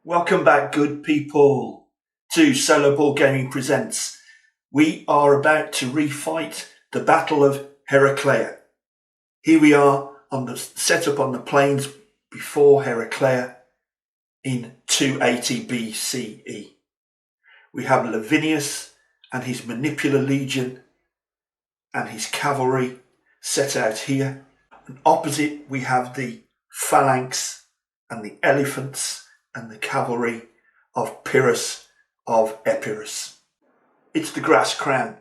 Welcome back, good people, to Solo Ball Gaming Presents. We are about to refight the Battle of Heraclea. Here we are set up on the plains before Heraclea in 280 BCE. We have Lavinius and his Manipular Legion and his cavalry set out here. And opposite we have the phalanx and the elephants and the cavalry of Pyrrhus of Epirus. It's the grass crown.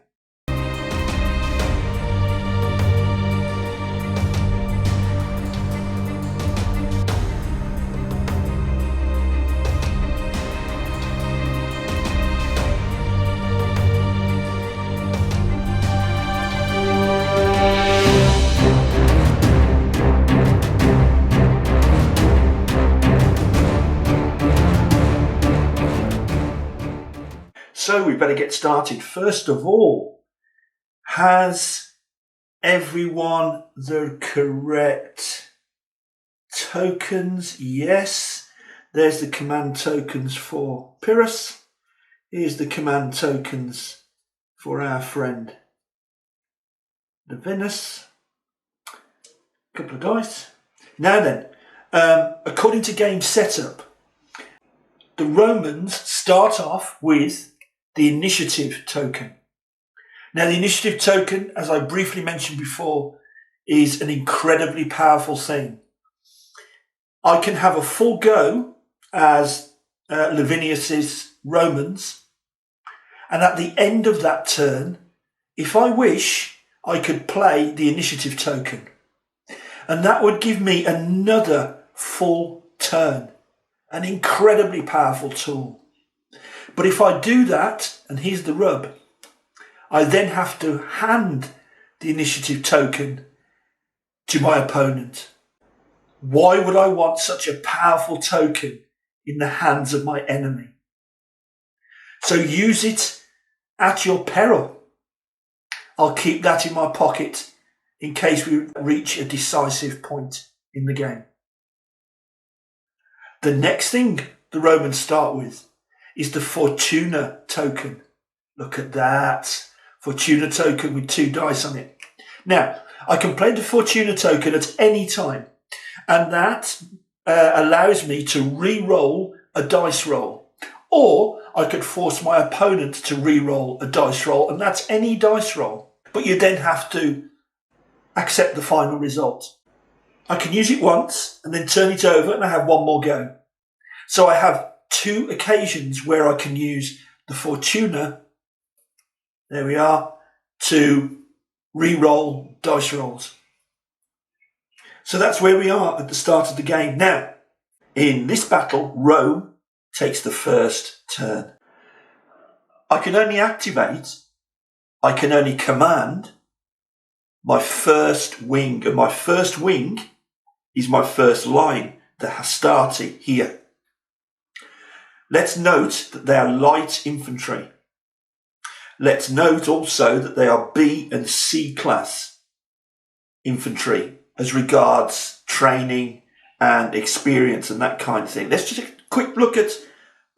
So we better get started. First of all, has everyone the correct tokens? Yes. There's the command tokens for Pyrrhus. Here's the command tokens for our friend Lavinius. A couple of dice. Now then, according to game setup, the Romans start off with the initiative token. Now, the initiative token, as I briefly mentioned before, is an incredibly powerful thing. I can have a full go as Lavinius's Romans, and at the end of that turn, if I wish, I could play the initiative token, and that would give me another full turn, an incredibly powerful tool. But if I do that, and here's the rub, I then have to hand the initiative token to my opponent. Why would I want such a powerful token in the hands of my enemy? So use it at your peril. I'll keep that in my pocket in case we reach a decisive point in the game. The next thing the Romans start with is the Fortuna token. Look at that. Fortuna token with 2 dice on it. Now, I can play the Fortuna token at any time, and that allows me to re-roll a dice roll. Or I could force my opponent to re-roll a dice roll, and that's any dice roll. But you then have to accept the final result. I can use it once and then turn it over and I have one more go. So I have 2 occasions where I can use the Fortuna, there we are, to re-roll dice rolls. So that's where we are at the start of the game. Now, in this battle, Rome takes the first turn. I can only activate, I can only command my first wing, and my first wing is my first line, the hastati here. Let's note that they are light infantry. Let's note also that they are B and C class infantry as regards training and experience and that kind of thing. Let's just take a quick look at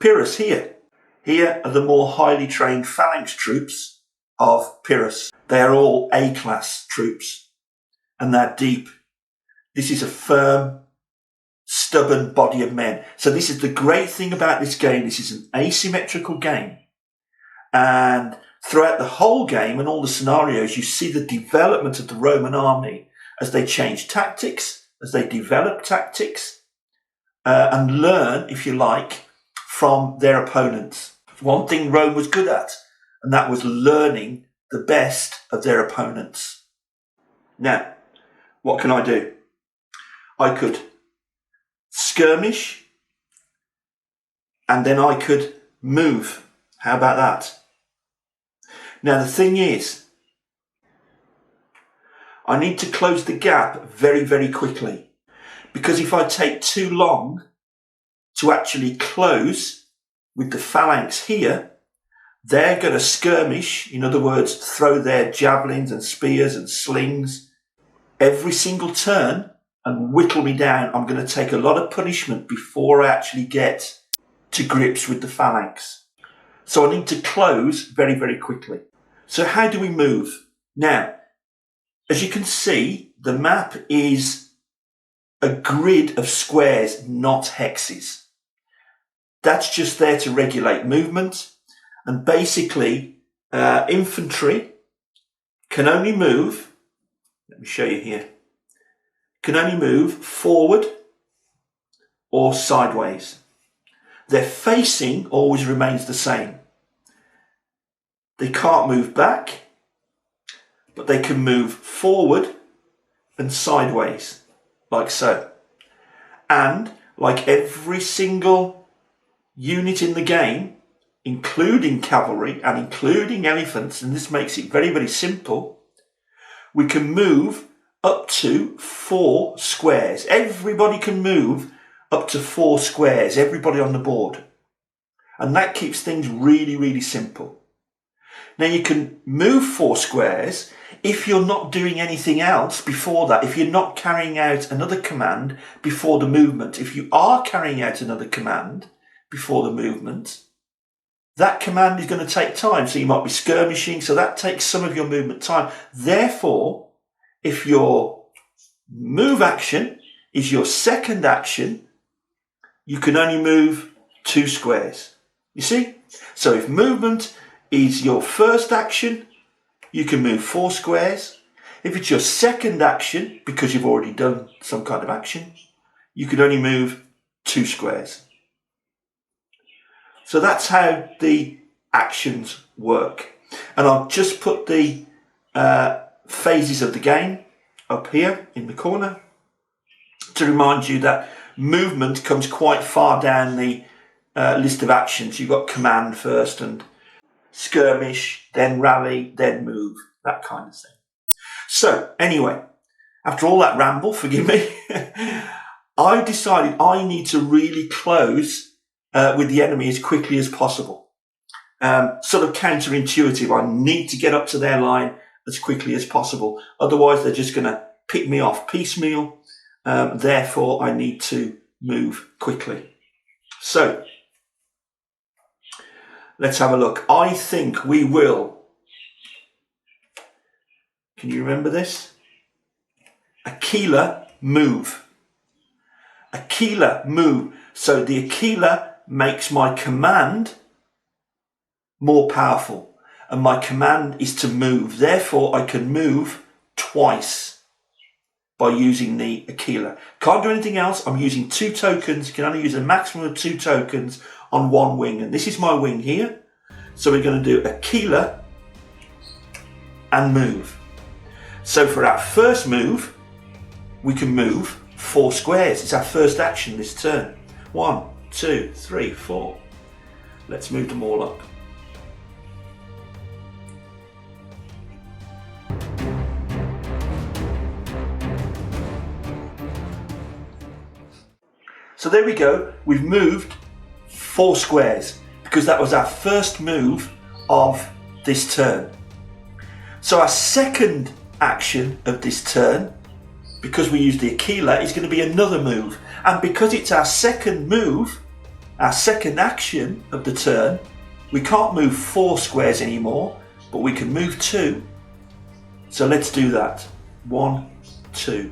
Pyrrhus here. Here are the more highly trained phalanx troops of Pyrrhus. They are all A class troops and they're deep. This is a firm, stubborn body of men. So this is the great thing about this game. This is an asymmetrical game. And throughout the whole game and all the scenarios, you see the development of the Roman army as they change tactics, as they develop tactics, and learn, if you like, from their opponents. One thing Rome was good at, and that was learning the best of their opponents. Now, what can I do? I could skirmish, and then I could move. How about that? Now the thing is, I need to close the gap very, very quickly, because if I take too long to actually close with the phalanx here, they're going to skirmish, in other words, throw their javelins and spears and slings every single turn and whittle me down. I'm going to take a lot of punishment before I actually get to grips with the phalanx. So I need to close very, very quickly. So how do we move? Now, as you can see, the map is a grid of squares, not hexes. That's just there to regulate movement. And basically, infantry can only move, let me show you here, can only move forward or sideways. Their facing always remains the same. They can't move back, but they can move forward and sideways, like so. And like every single unit in the game, including cavalry and including elephants, and this makes it very, very simple, we can move up to 4 squares. Everybody can move up to 4 squares, everybody on the board. And that keeps things really, really simple. Now you can move 4 squares if you're not doing anything else before that, if you're not carrying out another command before the movement. If you are carrying out another command before the movement, that command is going to take time. So you might be skirmishing, so that takes some of your movement time. Therefore, if your move action is your second action, you can only move 2 squares. You see? So if movement is your first action, you can move 4 squares. If it's your second action, because you've already done some kind of action, you can only move 2 squares. So that's how the actions work. And I'll just put the phases of the game up here in the corner to remind you that movement comes quite far down the list of actions. You've got command first and skirmish, then rally, then move, that kind of thing. So anyway, after all that ramble, forgive me, I decided I need to really close with the enemy as quickly as possible. Sort of counterintuitive. I need to get up to their line as quickly as possible. Otherwise, they're just going to pick me off piecemeal. Therefore, I need to move quickly. So, let's have a look. I think we will. Can you remember this? Aquila move. Aquila move. So the Aquila makes my command more powerful. And my command is to move. Therefore, I can move twice by using the Aquila. Can't do anything else. I'm using 2 tokens. You can only use a maximum of 2 tokens on 1 wing. And this is my wing here. So we're going to do Aquila and move. So for our first move, we can move 4 squares. It's our first action this turn. 1, 2, 3, 4. Let's move them all up. So there we go. We've moved 4 squares because that was our first move of this turn. So our second action of this turn, because we used the Aquila, is going to be another move. And because it's our second move, our second action of the turn, we can't move 4 squares anymore, but we can move 2. So let's do that. 1, 2.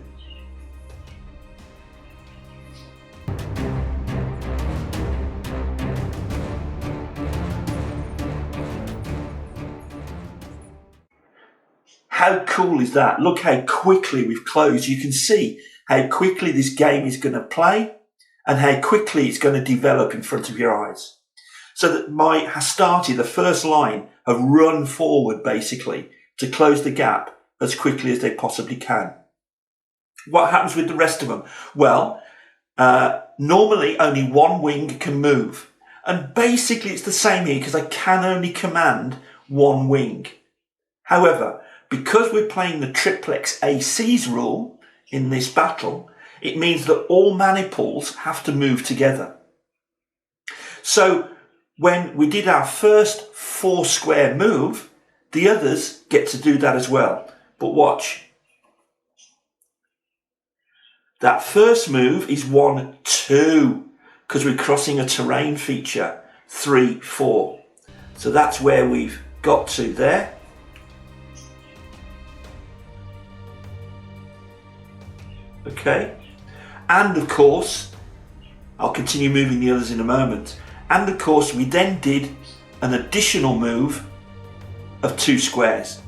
How cool is that? Look how quickly we've closed. You can see how quickly this game is going to play and how quickly it's going to develop in front of your eyes. So that my Hastati, the first line, have run forward basically to close the gap as quickly as they possibly can. What happens with the rest of them? Well, normally only 1 wing can move. And basically it's the same here because I can only command 1 wing. However, because we're playing the triplex ACs rule in this battle, it means that all maniples have to move together. So when we did our first 4 square move, the others get to do that as well. But watch. That first move is 1, 2. because we're crossing a terrain feature 3, 4. So that's where we've got to there. Okay, and of course, I'll continue moving the others in a moment. And of course, we then did an additional move of 2 squares.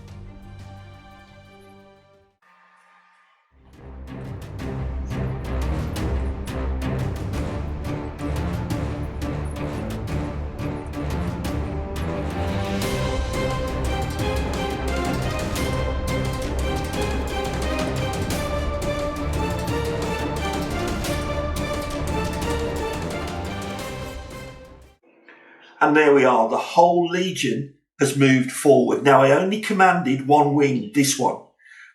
And there we are, the whole legion has moved forward. Now I only commanded 1 wing, this one,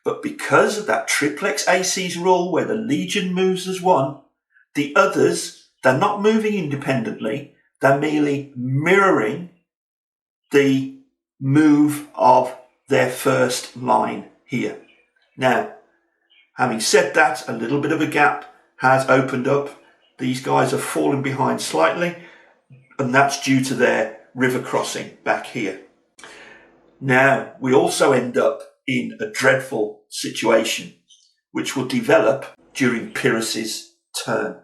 but because of that triplex AC's rule where the legion moves as 1, the others, they're not moving independently, they're merely mirroring the move of their first line here. Now, having said that, a little bit of a gap has opened up. These guys are falling behind slightly, and that's due to their river crossing back here. Now, we also end up in a dreadful situation, which will develop during Pyrrhus's turn.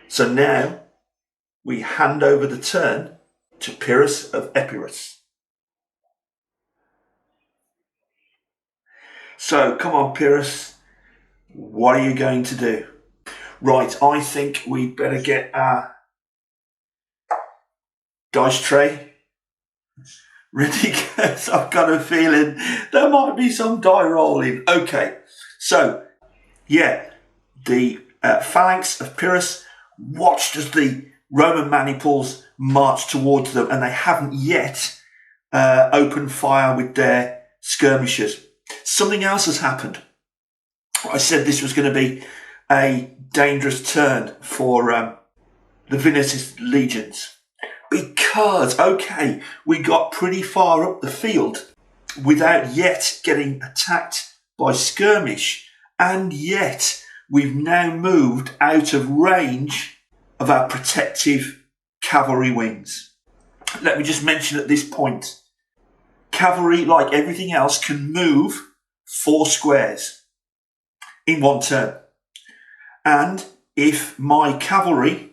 So now, we hand over the turn to Pyrrhus of Epirus. So, come on, Pyrrhus, what are you going to do? Right, I think we'd better get our dice tray ready, because I've got a feeling there might be some die rolling. Okay, so yeah, the phalanx of Pyrrhus watched as the Roman maniples marched towards them, and they haven't yet opened fire with their skirmishers. Something else has happened. I said this was going to be a dangerous turn for the Venus legions. Because, okay, we got pretty far up the field without yet getting attacked by skirmish, and yet we've now moved out of range of our protective cavalry wings. Let me just mention at this point, cavalry, like everything else, can move 4 squares in 1 turn. And if my cavalry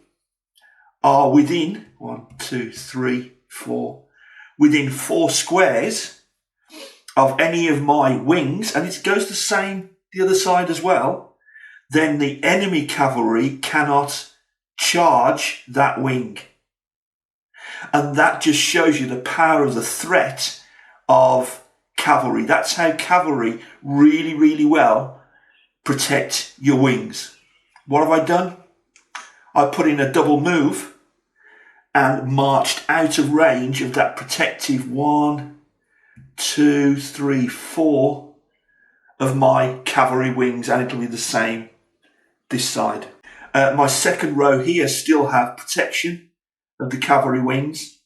are within 1, 2, 3, 4, within 4 squares of any of my wings, and it goes the same the other side as well, then the enemy cavalry cannot charge that wing. And that just shows you the power of the threat of cavalry. That's how cavalry really, really well protect your wings. What have I done? I put in a double move and marched out of range of that protective 1, 2, 3, 4 of my cavalry wings, and it'll be the same this side. My second row here still have protection of the cavalry wings,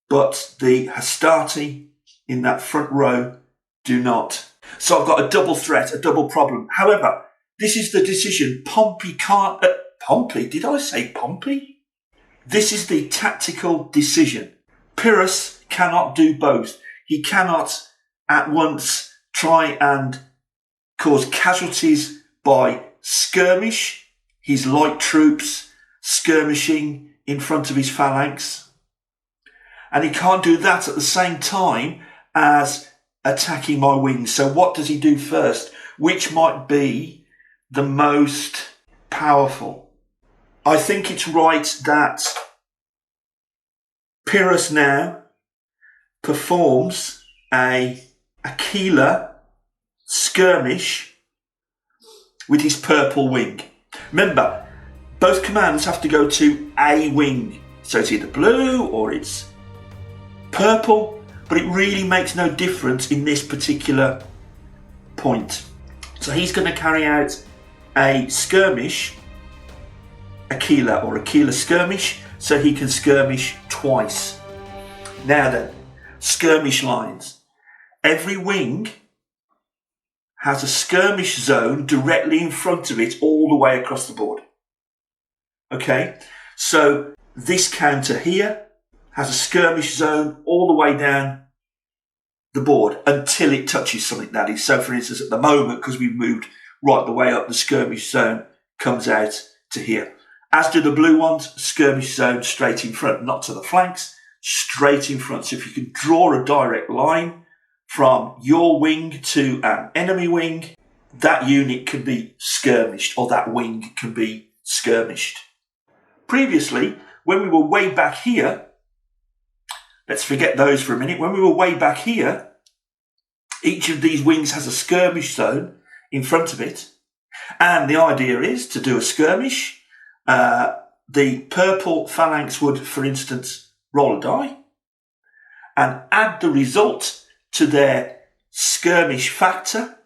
but the hastati in that front row do not. So I've got a double threat, a double problem. However, this is the decision. Pompey can't... Pompey? Did I say Pompey? This is the tactical decision. Pyrrhus cannot do both. He cannot at once try and cause casualties by skirmish, his light troops skirmishing in front of his phalanx. And he can't do that at the same time as attacking my wings. So what does he do first? Which might be the most powerful? I think it's right that Pyrrhus now performs a Heraclea skirmish with his purple wing. Remember, both commands have to go to a wing. So it's either blue or it's purple, but it really makes no difference in this particular point. So he's going to carry out a skirmish, Heraclea or Heraclea skirmish, so he can skirmish twice. Now then, skirmish lines. Every wing has a skirmish zone directly in front of it all the way across the board. Okay, So this counter here has a skirmish zone all the way down the board until it touches something, that is. So for instance, at the moment, because we've moved right the way up, the skirmish zone comes out to here. As do the blue ones, skirmish zone straight in front, not to the flanks, straight in front. So if you can draw a direct line from your wing to an enemy wing, that unit can be skirmished, or that wing can be skirmished. Previously, when we were way back here, let's forget those for a minute. When we were way back here, each of these wings has a skirmish zone in front of it. And the idea is to do a skirmish. The purple phalanx would, for instance, roll a die and add the result to their skirmish factor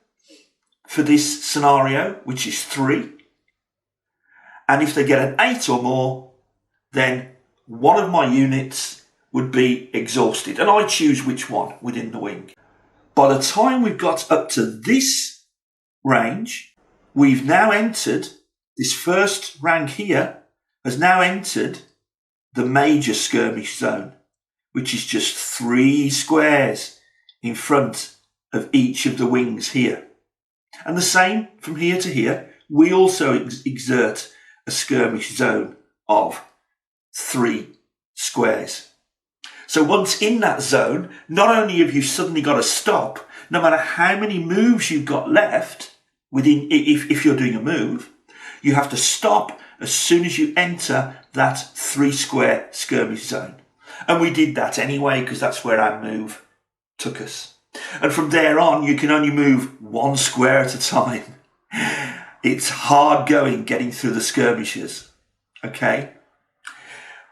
for this scenario, which is 3. And if they get an 8 or more, then one of my units would be exhausted. And I choose which one within the wing. By the time we've got up to this range, we've now entered, this first rank here has now entered the major skirmish zone, which is just 3 squares in front of each of the wings here. And the same from here to here, we also exert a skirmish zone of 3 squares. So once in that zone, not only have you suddenly got to stop, no matter how many moves you've got left within, if you're doing a move, you have to stop as soon as you enter that 3 square skirmish zone. And we did that anyway, because that's where our move took us. And from there on, you can only move 1 square at a time. It's hard going getting through the skirmishes. Okay?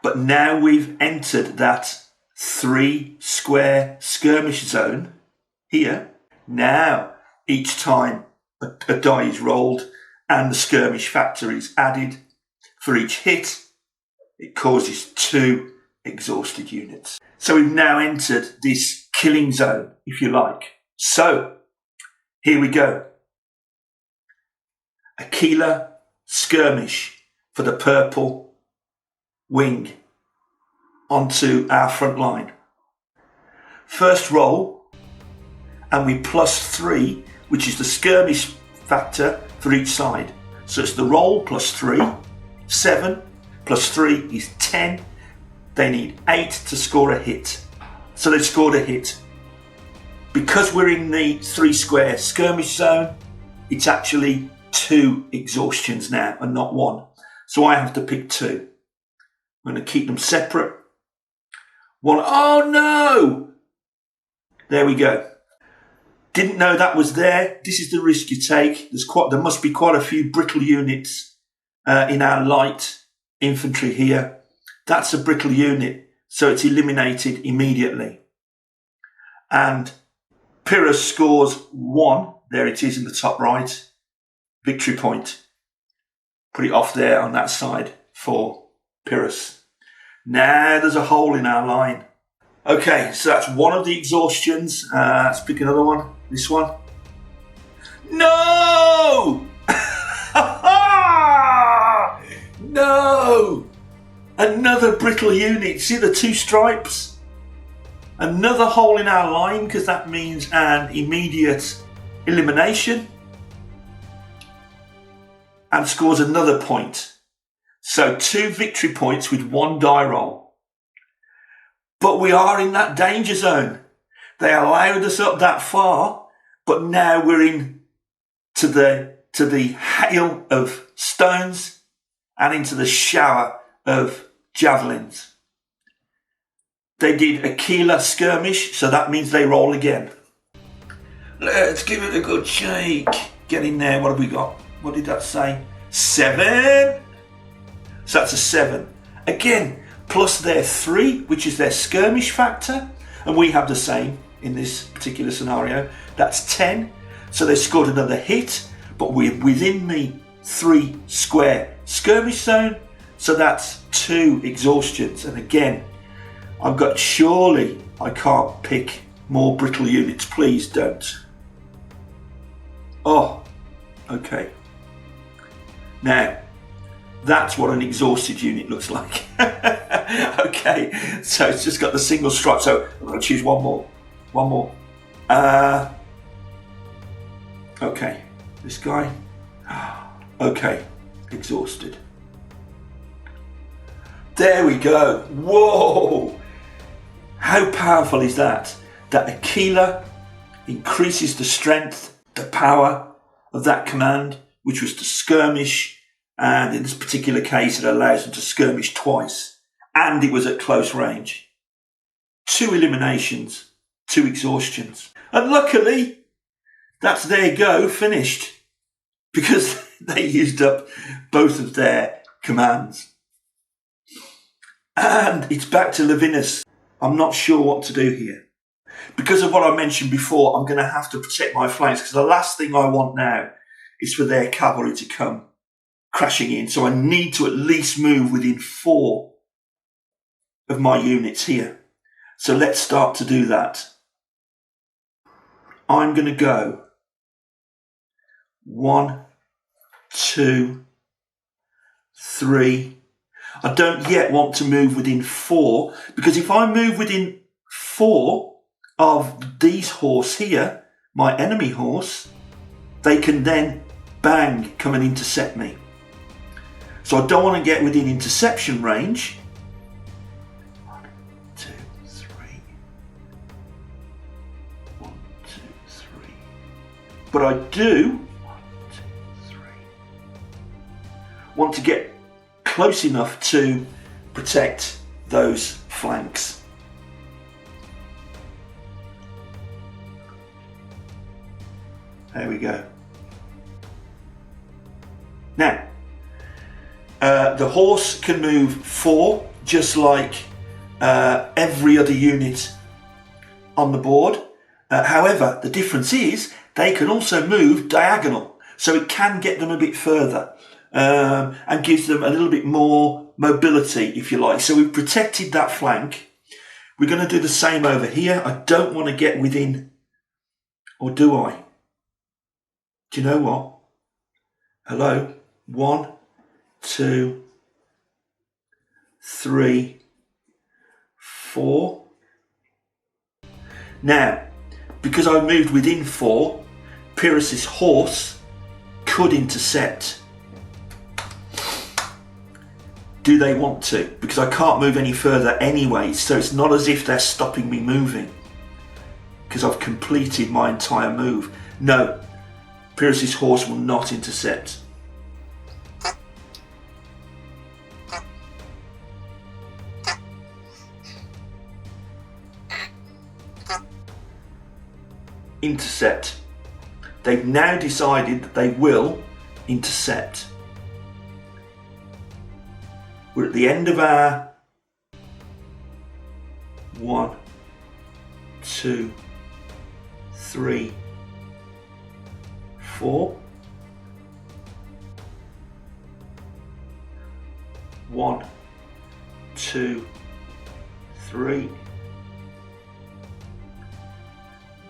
But now we've entered that 3 square skirmish zone here. Now, each time a die is rolled and the skirmish factor is added for each hit, it causes 2 exhausted units. So we've now entered this killing zone, if you like. So, here we go. Heraclea skirmish for the purple wing onto our front line. First roll, and we +3, which is the skirmish factor for each side. So it's the roll +3, 7 +3 is 10. They need 8 to score a hit. So they scored a hit. Because we're in the 3 square skirmish zone, it's actually 2 exhaustions now and not 1. So I have to pick 2. I'm going to keep them separate. 1, oh no! There we go. Didn't know that was there. This is the risk you take. There must be quite a few brittle units in our light infantry here. That's a brittle unit, so it's eliminated immediately. And Pyrrhus scores 1. There it is in the top right. Victory point. Put it off there on that side for Pyrrhus. Now there's a hole in our line. Okay, so that's one of the exhaustions. Let's pick another one. This one. No! No! Another brittle unit. See the 2 stripes? Another hole in our line, because that means an immediate elimination. And scores another point. So 2 victory points with 1 die roll. But we are in that danger zone. They allowed us up that far, but now we're in to the hail of stones and into the shower of javelins. They did Heraclea skirmish, so that means they roll again. Let's give it a good shake. Get in there. What have we got? What did that say? 7. So that's a 7. Again, plus their 3, which is their skirmish factor. And we have the same in this particular scenario. That's 10. So they scored another hit, but we're within the 3 square skirmish zone. So that's 2 exhaustions. And again, I've got, surely I can't pick more brittle units. Please don't. Oh, okay. Now, That's what an exhausted unit looks like. Okay, so it's just got the single stripe. So I'm going to choose one more. One more. Okay, this guy. Okay, exhausted. There we go. Whoa! How powerful is that? That Heraclea increases the strength, the power of that command, which was to skirmish, and in this particular case it allows them to skirmish twice, and it was at close range. 2 eliminations, 2 exhaustions. And luckily, that's their go finished, because they used up both of their commands. And it's back to Levinus. I'm not sure what to do here. Because of what I mentioned before, I'm going to have to protect my flanks, because the last thing I want now is for their cavalry to come crashing in. So I need to at least move within 4 of my units here. So let's start to do that. I'm going to go 1, 2, 3. I don't yet want to move within 4, because if I move within 4 of these horse here, my enemy horse, they can then bang come and intercept me. So I don't want to get within interception range. 1, 2, 3. 1, 2, 3. But I do 1, 2, 3. Want to get close enough to protect those flanks. There we go. Now, the horse can move 4, just like every other unit on the board. However, the difference is they can also move diagonal, so it can get them a bit further. And gives them a little bit more mobility, if you like. So we've protected that flank. We're going to do the same over here. I don't want to get within, or do I? Do you know what? Hello? 1, 2, 3, 4. Now, because I moved within 4, Pyrrhus's horse could intercept. Do they want to? Because I can't move any further anyway, so it's not as if they're stopping me moving, because I've completed my entire move. No, Pyrrhus's horse will not intercept. Intercept. They've now decided that they will intercept. We're at the end of our 1, 2, 3, 4. 1, 2, 3.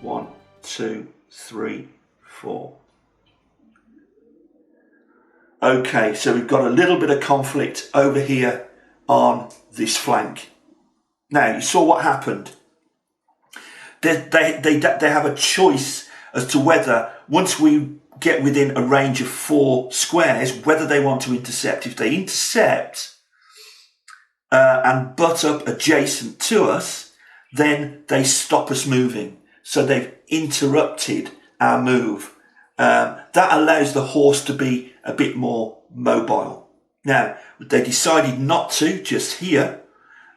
1, 2, 3, 4. Okay, so we've got a little bit of conflict over here on this flank. Now, you saw what happened. They have a choice as to whether, once we get within a range of 4 squares, whether they want to intercept. If they intercept and butt up adjacent to us, then they stop us moving. So they've interrupted our move. That allows the horse to be a bit more mobile. Now, they decided not to just here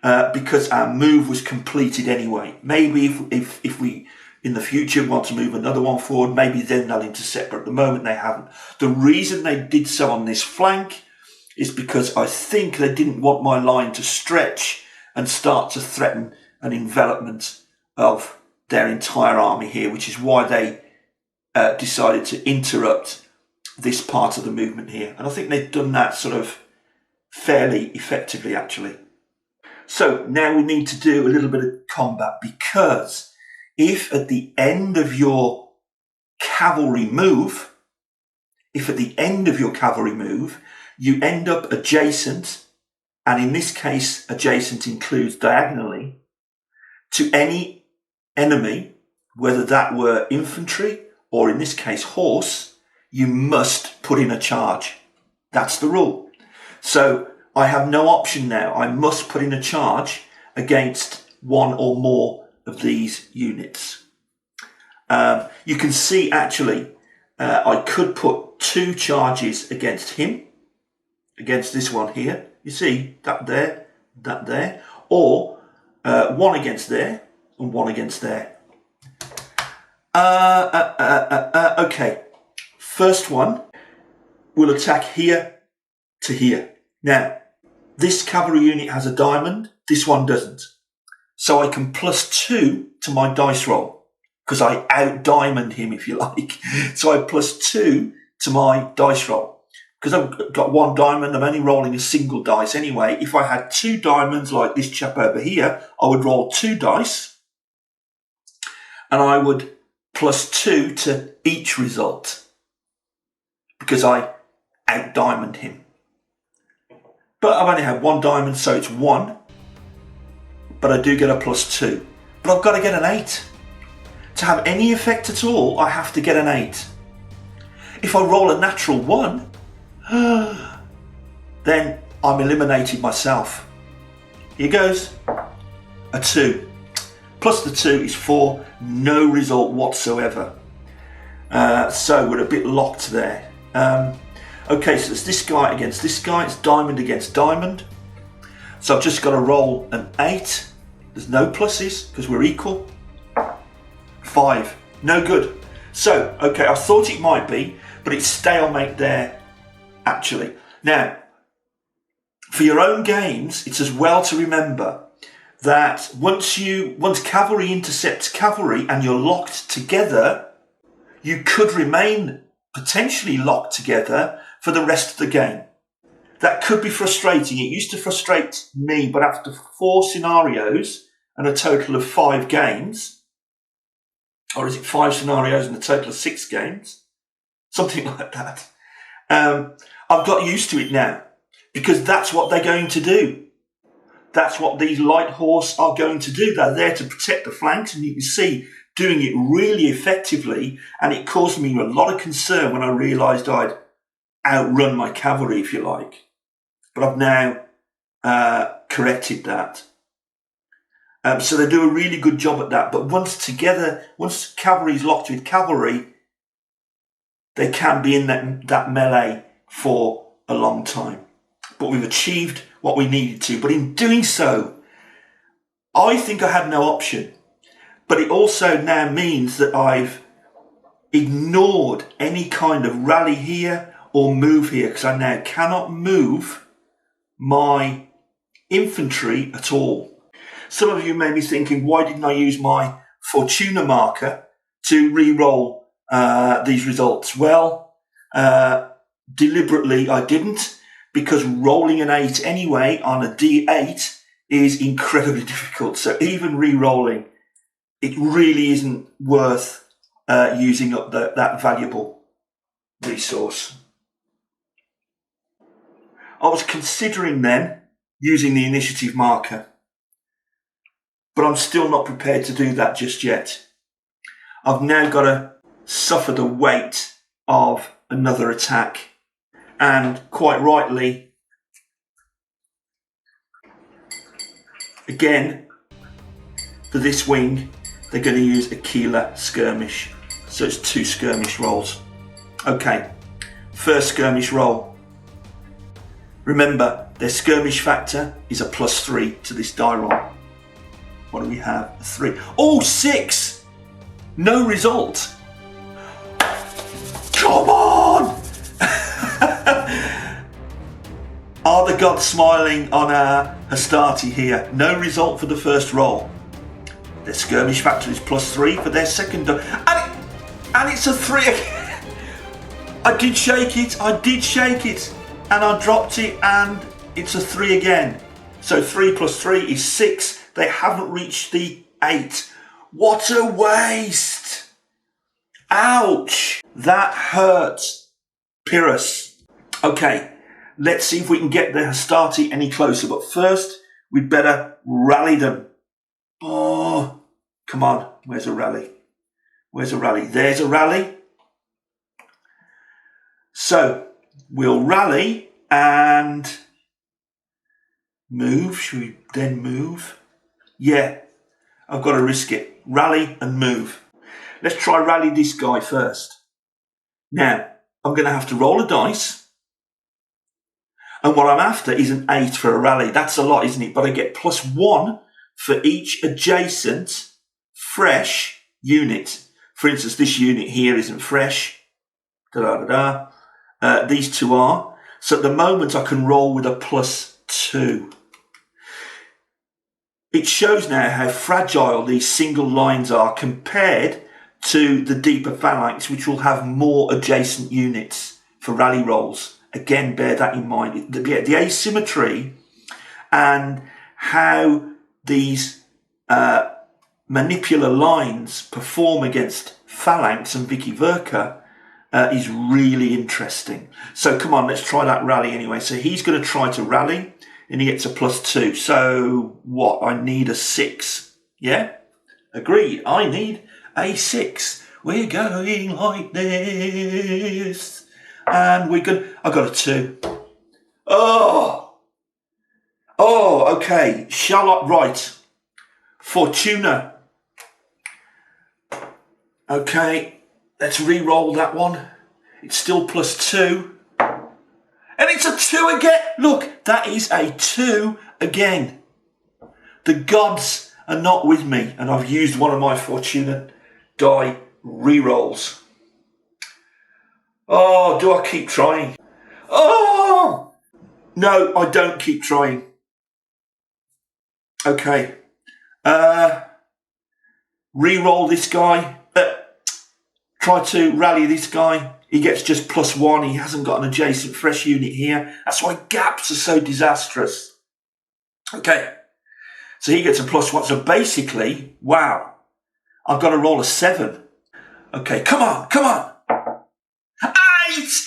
because our move was completed anyway. Maybe if we in the future want to move another one forward, maybe then they'll intercept, but at the moment they haven't. The reason they did so on this flank is because I think they didn't want my line to stretch and start to threaten an envelopment of their entire army here, which is why they decided to interrupt this part of the movement here. And I think they've done that sort of fairly effectively, actually. So now we need to do a little bit of combat, because if at the end of your cavalry move, you end up adjacent, and in this case, adjacent includes diagonally, to any enemy, whether that were infantry or in this case horse, you must put in a charge. That's the rule. So I have no option now. I must put in a charge against one or more of these units. You can see actually I could put 2 charges against him, against this one here. You see that there, or 1 against there and 1 against there. Okay, first one will attack here to here. Now, this cavalry unit has a diamond, this one doesn't. So I can +2 to my dice roll, because I out-diamond him, if you like. So I +2 to my dice roll. Because I've got 1 diamond, I'm only rolling a single dice anyway. If I had 2 diamonds like this chap over here, I would roll 2 dice, and I would +2 to each result, because I out-diamond him. But I've only had 1 diamond, so it's 1. But I do get a +2. But I've got to get an 8. To have any effect at all, I have to get an 8. If I roll a natural 1, then I'm eliminated myself. Here goes. A 2. Plus the 2 is 4. No result whatsoever. So we're a bit locked there. Okay, so it's this guy against this guy. It's diamond against diamond. So I've just got to roll an 8. There's no pluses because we're equal. 5. No good. So, okay, I thought it might be, but it's stalemate there, actually. Now, for your own games, it's as well to remember that once cavalry intercepts cavalry and you're locked together, you could remain potentially locked together for the rest of the game. That could be frustrating. It used to frustrate me, but after 4 scenarios and a total of 5 games, or is it 5 scenarios and a total of 6 games? Something like that. I've got used to it now, because that's what they're going to do. That's what these light horse are going to do. They're there to protect the flanks, and you can see doing it really effectively, and it caused me a lot of concern when I realised I'd outrun my cavalry, if you like. But I've now corrected that. So they do a really good job at that. But once cavalry is locked with cavalry, they can be in that melee for a long time. But we've achieved what we needed to. But in doing so, I think I had no option. But it also now means that I've ignored any kind of rally here or move here, because I now cannot move my infantry at all. Some of you may be thinking, why didn't I use my Fortuna marker to re-roll these results? Well, deliberately I didn't, because rolling an 8 anyway on a D8 is incredibly difficult. So even re-rolling, it really isn't worth using up that valuable resource. I was considering then using the initiative marker, but I'm still not prepared to do that just yet. I've now got to suffer the weight of another attack, and quite rightly, again, for this wing, they're going to use Aquila skirmish. So it's 2 skirmish rolls. Okay, first skirmish roll. Remember, their skirmish factor is a +3 to this die roll. What do we have? A 3. Oh, 6! No result. Come on! Are the gods smiling on Hastati here? No result for the first roll. Their skirmish factor is +3 for their second. And it's a 3 again. I did shake it. And I dropped it, and it's a 3 again. So 3 + 3 is 6. They haven't reached the 8. What a waste! Ouch! That hurt Pyrrhus. Okay, let's see if we can get the Hastati any closer. But first, we'd better rally them. Oh, come on. Where's a rally? Where's a rally? There's a rally. So we'll rally and move. Should we then move? Yeah, I've got to risk it. Rally and move. Let's try rally this guy first. Now, I'm going to have to roll a dice. And what I'm after is an 8 for a rally. That's a lot, isn't it? But I get +1 for each adjacent fresh unit. For instance, this unit here isn't fresh. These two are. So at the moment, I can roll with a +2. It shows now how fragile these single lines are compared to the deeper phalanx, which will have more adjacent units for rally rolls. Again, bear that in mind. The asymmetry and how these manipular lines perform against phalanx and Vicky Verka is really interesting. So come on, let's try that rally anyway. So he's going to try to rally and he gets a +2. So what? I need a 6. Yeah? Agreed. I need a 6. We're going like this. And we're good. I got a 2. Oh, okay. Charlotte, right. Fortuna. Okay, let's re-roll that one. It's still +2. And it's a 2 again. Look, that is a 2 again. The gods are not with me. And I've used one of my Fortuna die re-rolls. Oh, do I keep trying? Oh! No, I don't keep trying. Okay. Re-roll this guy. Try to rally this guy. He gets just +1. He hasn't got an adjacent fresh unit here. That's why gaps are so disastrous. Okay. So he gets a +1. So basically, wow. I've got to roll a 7. Okay, come on, come on. 8!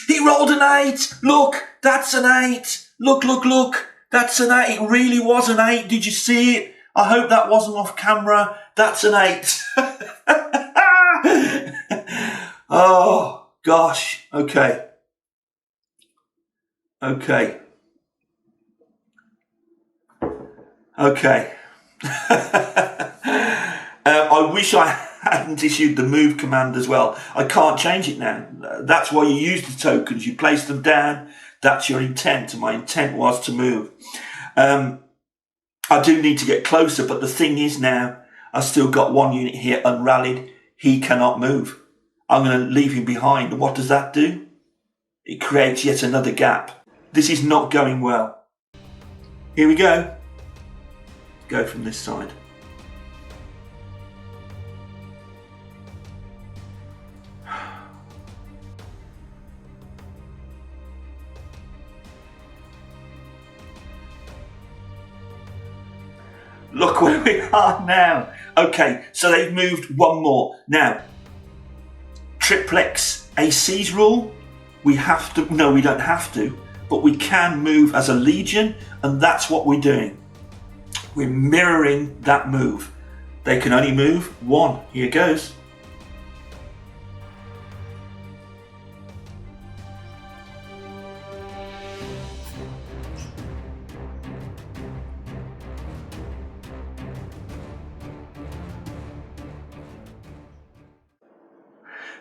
He rolled an 8. Look, that's an 8. Look. That's an 8. It really was an 8. Did you see it? I hope that wasn't off camera. That's an 8. Oh, gosh. Okay. I wish I hadn't issued the move command as well. I can't change it now. That's why you use the tokens. You place them down. That's your intent. And my intent was to move. I do need to get closer, but the thing is now, I've still got one unit here unrallied. He cannot move. I'm going to leave him behind. And what does that do? It creates yet another gap. This is not going well. Here we go. Go from this side. Look where we are now. Okay, so they've moved one more. Now, triplex AC's rule, we have to, no, we don't have to, but we can move as a legion, and that's what we're doing. We're mirroring that move. They can only move one. Here goes.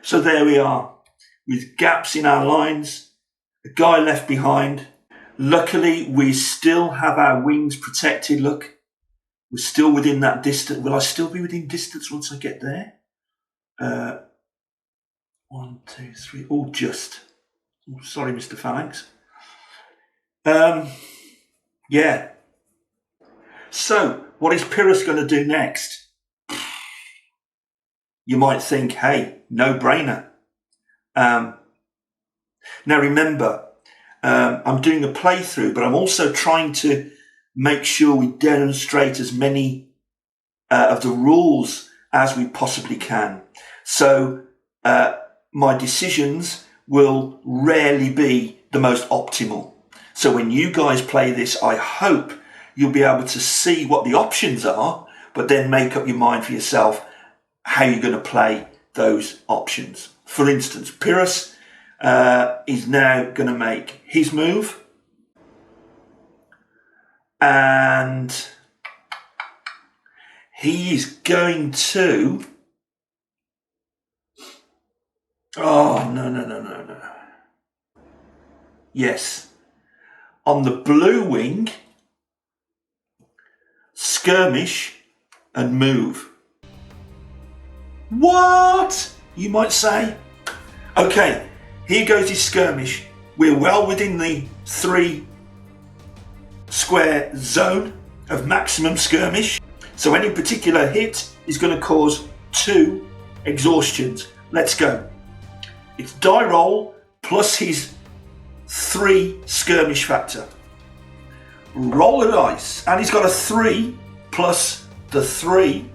So there we are, with gaps in our lines, a guy left behind. Luckily, we still have our wings protected. Look, we're still within that distance. Will I still be within distance once I get there? 1, 2, 3. Oh, just. Oh, sorry, Mr. Phalanx. Yeah. So, what is Pyrrhus going to do next? You might think, hey, no brainer. Now remember, I'm doing a playthrough, but I'm also trying to make sure we demonstrate as many of the rules as we possibly can. So my decisions will rarely be the most optimal. So when you guys play this, I hope you'll be able to see what the options are, but then make up your mind for yourself how you're going to play those options. For instance, Pyrrhus is now going to make his move, and he is going to... Oh, no. Yes. On the blue wing, skirmish and move. What? You might say. Okay, here goes his skirmish. We're well within the 3 square zone of maximum skirmish. So any particular hit is going to cause 2 exhaustions. Let's go. It's die roll plus his 3 skirmish factor. Roll a dice, and he's got a 3 plus the 3,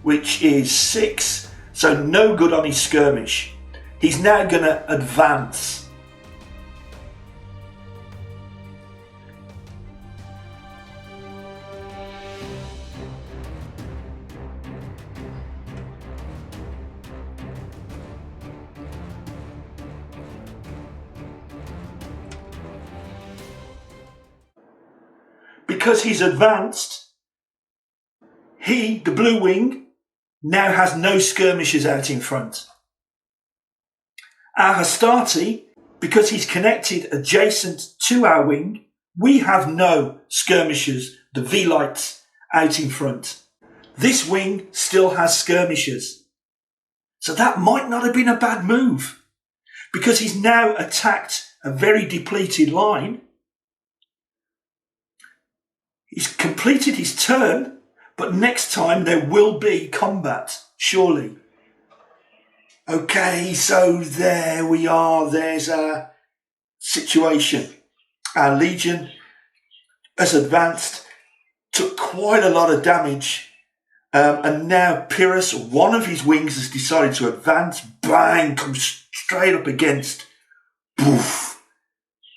which is 6. So no good on his skirmish. He's now going to advance. Because he's advanced, he, the blue wing, now has no skirmishers out in front. Our Hastati, because he's connected adjacent to our wing, we have no skirmishers, the V-lights, out in front. This wing still has skirmishers. So that might not have been a bad move, because he's now attacked a very depleted line. He's completed his turn, but next time there will be combat, surely. Okay, so there we are. There's a situation. Our Legion has advanced, took quite a lot of damage, and now Pyrrhus, one of his wings, has decided to advance. Bang, comes straight up against. Poof.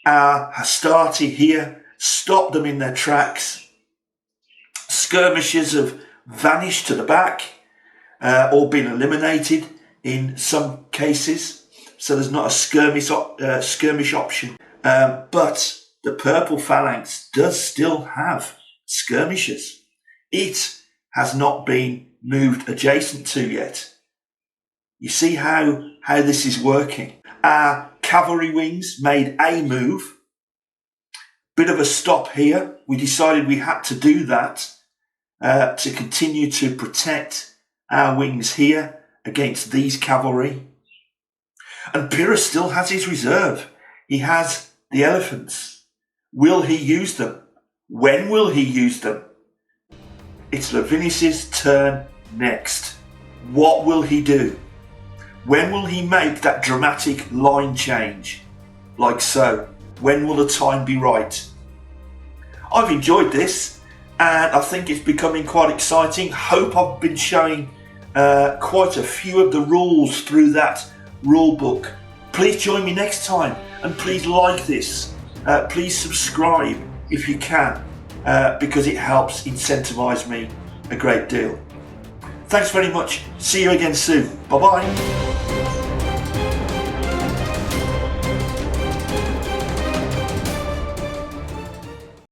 Our Hastati here stopped them in their tracks. Skirmishers have vanished to the back, or been eliminated in some cases. So there's not a skirmish option. But the purple phalanx does still have skirmishers. It has not been moved adjacent to yet. You see how this is working. Our cavalry wings made a move. Bit of a stop here. We decided we had to do that to continue to protect our wings here against these cavalry. And Pyrrhus still has his reserve. He has the elephants. Will he use them? When will he use them? It's Lavinius's turn next. What will he do? When will he make that dramatic line change? Like so. When will the time be right? I've enjoyed this, and I think it's becoming quite exciting. Hope I've been showing quite a few of the rules through that rule book. Please join me next time, and please like this. Please subscribe if you can, because it helps incentivize me a great deal. Thanks very much. See you again soon. Bye bye.